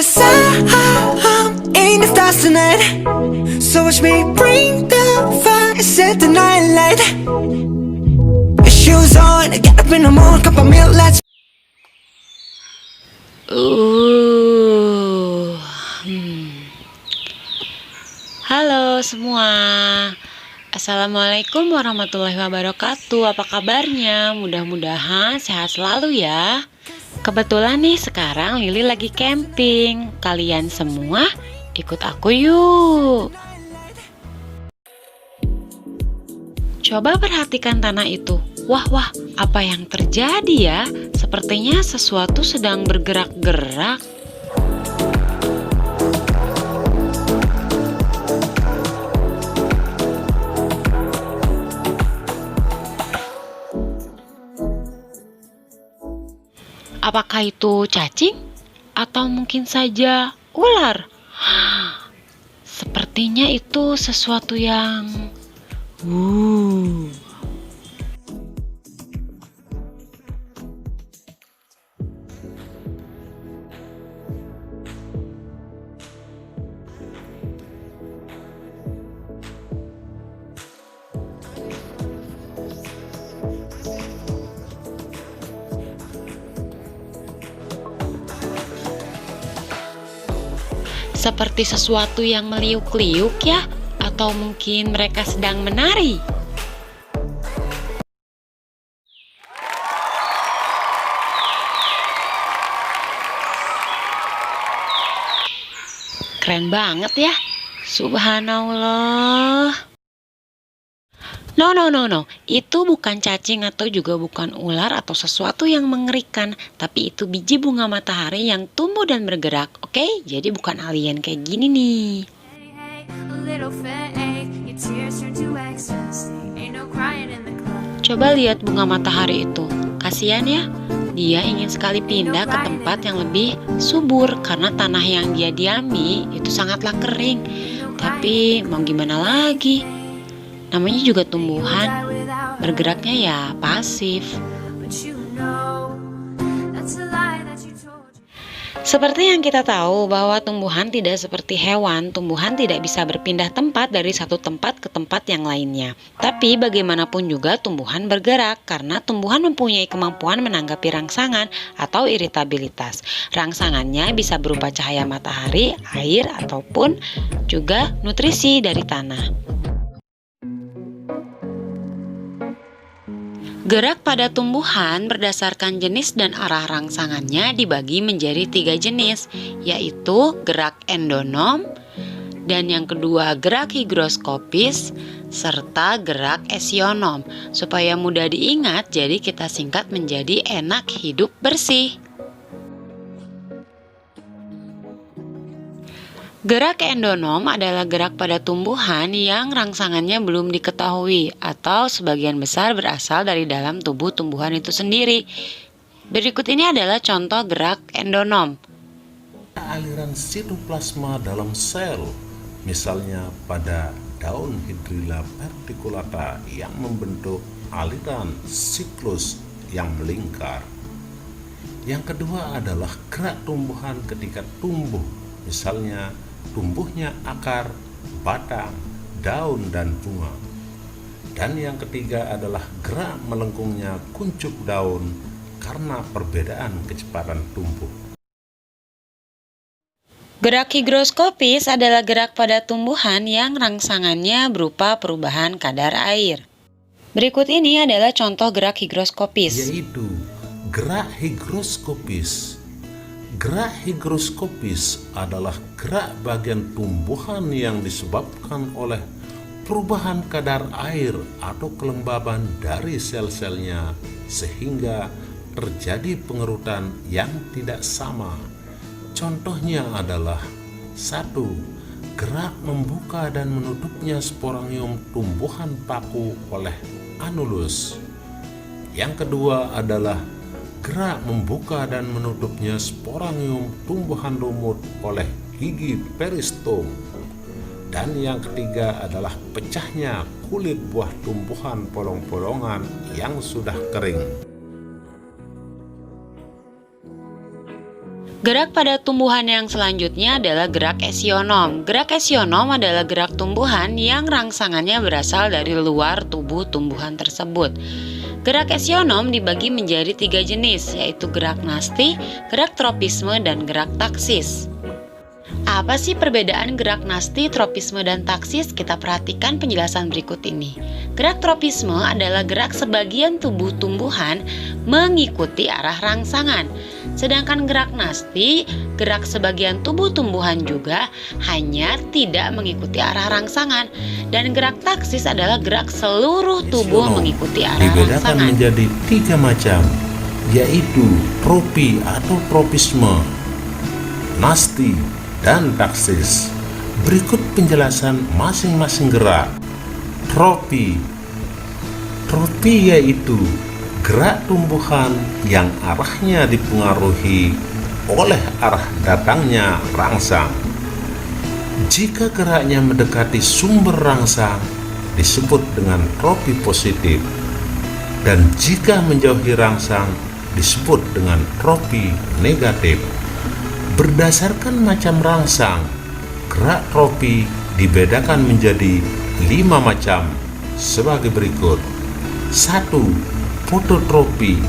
'Cause I'm in the stars tonight. So watch me bring the fire, set the night light. Shoes on, get up in the morning, cup of milk, let's. Halo semua, Assalamualaikum warahmatullahi wabarakatuh. Apa kabarnya? Mudah-mudahan sehat selalu ya. Kebetulan nih sekarang Lili lagi camping. Kalian semua ikut aku yuk. Coba perhatikan tanah itu. Wah, apa yang terjadi ya? Sepertinya sesuatu sedang bergerak-gerak. Apakah itu cacing? Atau mungkin saja ular? Sepertinya itu sesuatu yang seperti sesuatu yang meliuk-liuk ya, atau mungkin mereka sedang menari. Keren banget ya, subhanallah. No, itu bukan cacing atau juga bukan ular atau sesuatu yang mengerikan, tapi itu biji bunga matahari yang tumbuh dan bergerak. Oke, jadi bukan alien kayak gini nih. Coba lihat bunga matahari itu, kasihan ya. Dia ingin sekali pindah ke tempat yang lebih subur karena tanah yang dia diami itu sangatlah kering. Tapi mau gimana lagi? Namanya juga tumbuhan, bergeraknya ya pasif. Seperti yang kita tahu bahwa tumbuhan tidak seperti hewan, tumbuhan tidak bisa berpindah tempat dari satu tempat ke tempat yang lainnya. Tapi bagaimanapun juga tumbuhan bergerak karena tumbuhan mempunyai kemampuan menanggapi rangsangan atau iritabilitas. Rangsangannya bisa berupa cahaya matahari, air, ataupun juga nutrisi dari tanah. Gerak pada tumbuhan berdasarkan jenis dan arah rangsangannya dibagi menjadi 3 jenis, yaitu gerak endonom, dan yang kedua gerak higroskopis, serta gerak esionom. Supaya mudah diingat, jadi kita singkat menjadi enak hidup bersih. Gerak endonom adalah gerak pada tumbuhan yang rangsangannya belum diketahui atau sebagian besar berasal dari dalam tubuh tumbuhan itu sendiri. Berikut ini adalah contoh gerak endonom. Aliran sitoplasma dalam sel, misalnya pada daun Hydrilla verticulata yang membentuk aliran siklus yang melingkar. Yang kedua adalah gerak tumbuhan ketika tumbuh, misalnya tumbuhnya akar, batang, daun, dan bunga. Dan yang ketiga adalah gerak melengkungnya kuncup daun karena perbedaan kecepatan tumbuh. Gerak higroskopis adalah gerak pada tumbuhan yang rangsangannya berupa perubahan kadar air. Berikut ini adalah contoh gerak higroskopis. Yaitu gerak higroskopis. Gerak higroskopis adalah gerak bagian tumbuhan yang disebabkan oleh perubahan kadar air atau kelembaban dari sel-selnya sehingga terjadi pengerutan yang tidak sama. Contohnya adalah 1. Gerak membuka dan menutupnya sporangium tumbuhan paku oleh anulus. Yang kedua adalah gerak membuka dan menutupnya sporangium tumbuhan lumut oleh gigi peristom. Dan yang ketiga adalah pecahnya kulit buah tumbuhan polong-polongan yang sudah kering. Gerak pada tumbuhan yang selanjutnya adalah gerak esionom. Gerak esionom adalah gerak tumbuhan yang rangsangannya berasal dari luar tubuh tumbuhan tersebut. Gerak esionom dibagi menjadi 3 jenis, yaitu gerak nasti, gerak tropisme, dan gerak taksis. Apa sih perbedaan gerak nasti, tropisme, dan taksis? Kita perhatikan penjelasan berikut ini. Gerak tropisme adalah gerak sebagian tubuh tumbuhan mengikuti arah rangsangan. Sedangkan gerak nasti, gerak sebagian tubuh tumbuhan juga hanya tidak mengikuti arah rangsangan. Dan gerak taksis adalah gerak seluruh tubuh mengikuti arah dibedakan rangsangan. menjadi 3 macam, yaitu tropi atau tropisme, nasti, dan taksis. Berikut penjelasan masing-masing gerak. Tropi yaitu gerak tumbuhan yang arahnya dipengaruhi oleh arah datangnya rangsang. Jika geraknya mendekati sumber rangsang, disebut dengan tropi positif, dan jika menjauhi rangsang, disebut dengan tropi negatif. Berdasarkan macam rangsang, gerak tropi dibedakan menjadi 5 macam sebagai berikut. 1. Fototropi,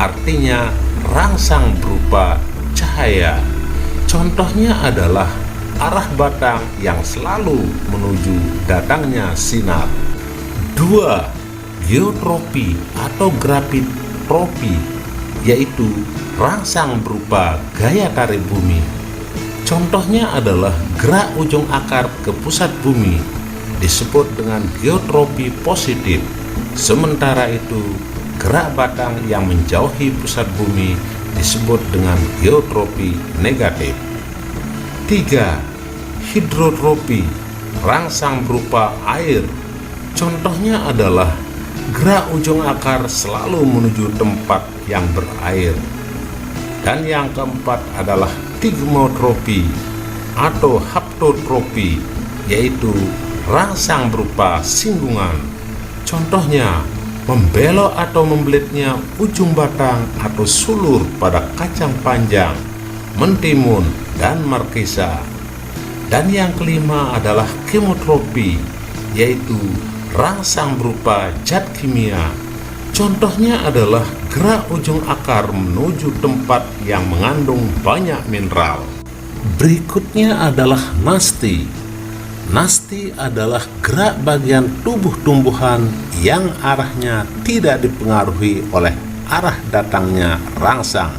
artinya rangsang berupa cahaya. Contohnya adalah arah batang yang selalu menuju datangnya sinar. 2. Geotropi atau gravitropi, yaitu rangsang berupa gaya tarik bumi. Contohnya adalah gerak ujung akar ke pusat bumi, disebut dengan geotropi positif. Sementara itu, gerak batang yang menjauhi pusat bumi disebut dengan geotropi negatif. 3. Hidrotropi, rangsang berupa air. Contohnya adalah gerak ujung akar selalu menuju tempat yang berair. Dan yang keempat adalah tigmotropi atau haptotropi, yaitu rangsang berupa singgungan. Contohnya, membelok atau membelitnya ujung batang atau sulur pada kacang panjang, mentimun, dan markisa. Dan yang kelima adalah kemotropi, yaitu rangsang berupa zat kimia. Contohnya adalah gerak ujung akar menuju tempat yang mengandung banyak mineral. Berikutnya adalah nasti. Nasti adalah gerak bagian tubuh tumbuhan yang arahnya tidak dipengaruhi oleh arah datangnya rangsang,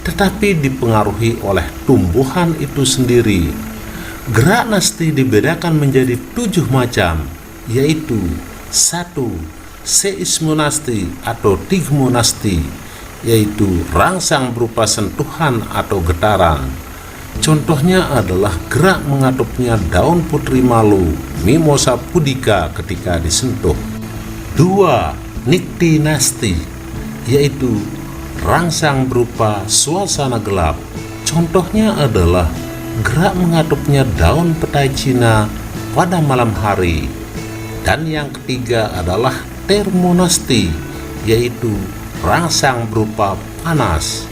tetapi dipengaruhi oleh tumbuhan itu sendiri. Gerak nasti dibedakan menjadi 7 macam, yaitu 1. Seismonasti atau tigmonasti, yaitu rangsang berupa sentuhan atau getaran. Contohnya adalah gerak mengatupnya daun putri malu Mimosa pudica ketika disentuh. 2. Niktinasti, yaitu rangsang berupa suasana gelap. Contohnya adalah gerak mengatupnya daun petai Cina pada malam hari. Dan yang ketiga adalah termonasti, yaitu rangsang berupa panas.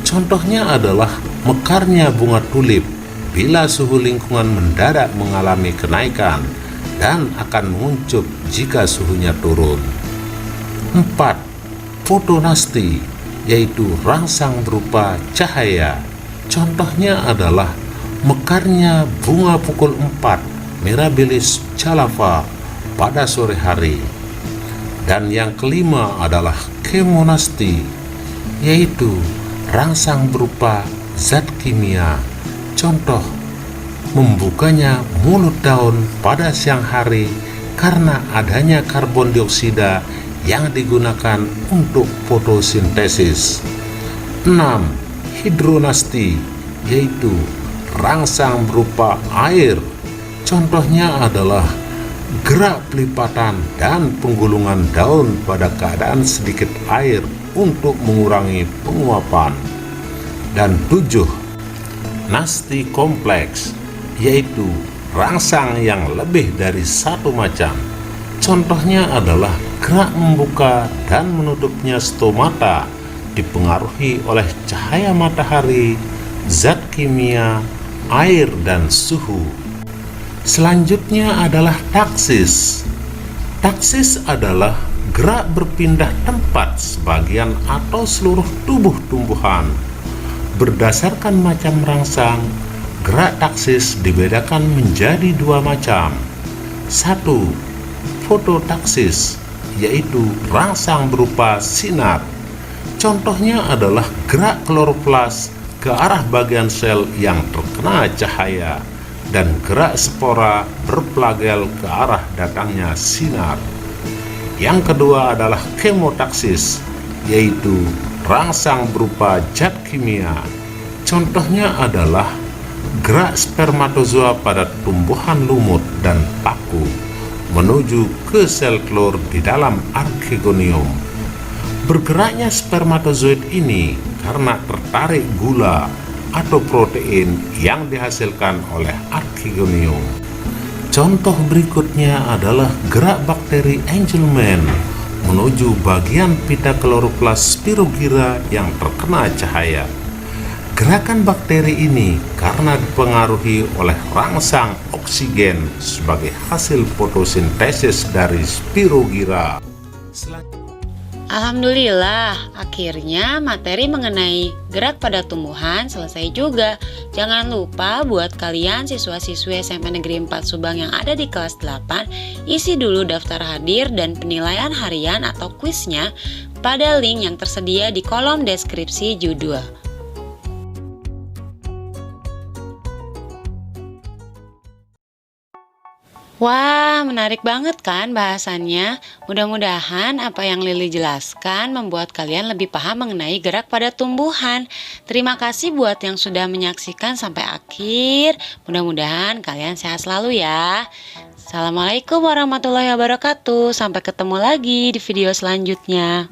Contohnya adalah mekarnya bunga tulip bila suhu lingkungan mendadak mengalami kenaikan dan akan menguncup jika suhunya turun. 4. Fotonasti, yaitu rangsang berupa cahaya. Contohnya adalah mekarnya bunga pukul 4 Mirabilis chalava pada sore hari. Dan yang kelima adalah kemonasti, yaitu rangsang berupa zat kimia. Contoh, membukanya mulut daun pada siang hari karena adanya karbon dioksida yang digunakan untuk fotosintesis. 6. Hidronasti, yaitu rangsang berupa air. Contohnya adalah gerak pelipatan dan penggulungan daun pada keadaan sedikit air untuk mengurangi penguapan. Dan 7. Nasti kompleks, yaitu rangsang yang lebih dari satu macam. Contohnya adalah gerak membuka dan menutupnya stomata dipengaruhi oleh cahaya matahari, zat kimia, air, dan suhu. Selanjutnya adalah taksis. Taksis adalah gerak berpindah tempat sebagian atau seluruh tubuh tumbuhan. Berdasarkan macam rangsang, gerak taksis dibedakan menjadi dua macam. Satu, fototaksis, yaitu rangsang berupa sinar. Contohnya adalah gerak kloroplas ke arah bagian sel yang terkena cahaya dan gerak spora berflagel ke arah datangnya sinar. Yang kedua adalah kemotaksis, yaitu rangsang berupa zat kimia. Contohnya adalah gerak spermatozoa pada tumbuhan lumut dan paku menuju ke sel telur di dalam archegonium. Bergeraknya spermatozoid ini karena tertarik gula atau protein yang dihasilkan oleh archegonium. Contoh berikutnya adalah gerak bakteri Angelman menuju bagian pita kloroplas Spirogyra yang terkena cahaya. Gerakan bakteri ini karena dipengaruhi oleh rangsang oksigen sebagai hasil fotosintesis dari Spirogyra. Alhamdulillah, akhirnya materi mengenai gerak pada tumbuhan selesai juga. Jangan lupa buat kalian siswa-siswi SMP Negeri 4 Subang yang ada di kelas 8, isi dulu daftar hadir dan penilaian harian atau kuisnya pada link yang tersedia di kolom deskripsi judul. Wah, menarik banget kan bahasannya? Mudah-mudahan apa yang Lili jelaskan membuat kalian lebih paham mengenai gerak pada tumbuhan. Terima kasih buat yang sudah menyaksikan sampai akhir. Mudah-mudahan kalian sehat selalu ya. Assalamualaikum warahmatullahi wabarakatuh. Sampai ketemu lagi di video selanjutnya.